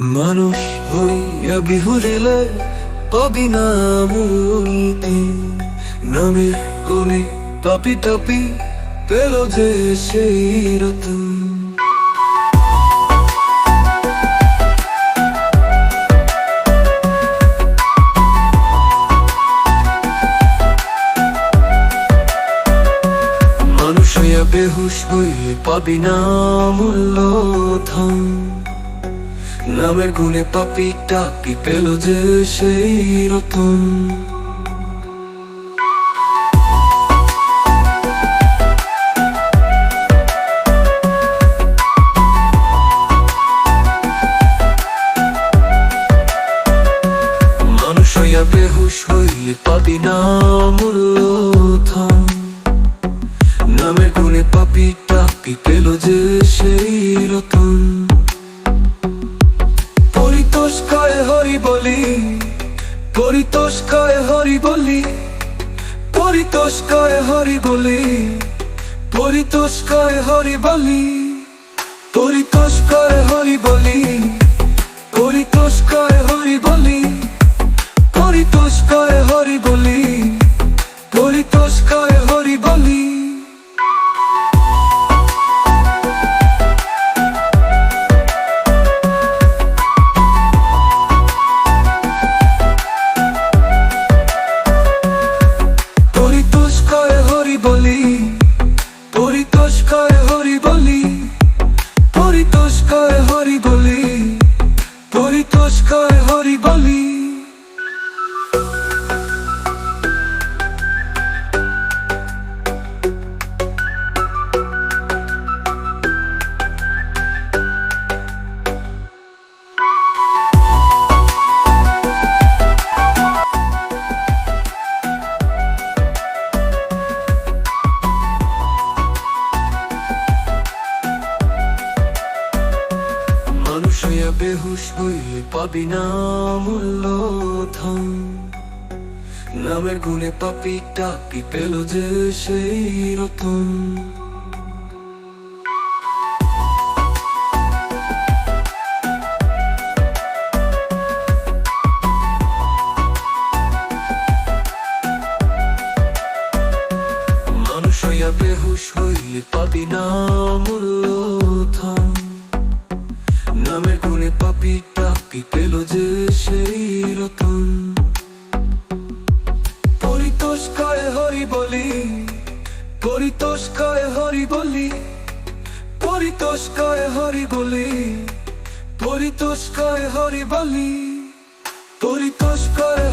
মানুষ হইয়া বিহুরিলে পাবি না মুক্তি। নামের গুণে পাপি টাপি পেল যে সেই রতন। মানুষ হইয়া বেহুশ হইলে পাবি না মূল্য ধন। নামের গুণে পাপি টাপি পেল যে সেই রতন। মানুষ হইয়া বেহুশ হইলে পাবি না মূল্য ধন। নামের গুণে পাপি টাপি পেল যে সেই রতন। পরিতোষ কয় হরি বলি, পরিতোষ কয় হরি বলি, পরিতোষ কয় হরি বলি, পরিতোষ কয় হরি বলি, পরিতোষ কয় হরি বলি, পরিতোষ কয় হরি বলি, পরিতোষ কয় হরি বলি, পরিতোষ কয় হরি বলি। পরিতোষ কয় হরি বলি, পরিতোষ কয় হরি বলি, পরিতোষ কয় হরি বলি, পরিতোষ কয় হরি বলি। মানুষ হইয়া বেহুশ হইলে পাবি না মূল্য ধন। নামের গুণে পাপি টাপি পেল যে সেই রতন। মানুষ হইয়া বেহুশ হইলে পাবি না মূল্য ধন। নামের গুণে পাপি টাপি পেল যে সেই রতন। পরিতোষ কয় হরি বলি, পরিতোষ কয় হরি বলি, পরিতোষ কয় হরি বলি, পরিতোষ কয় হরি বলি, পরিতোষ কয়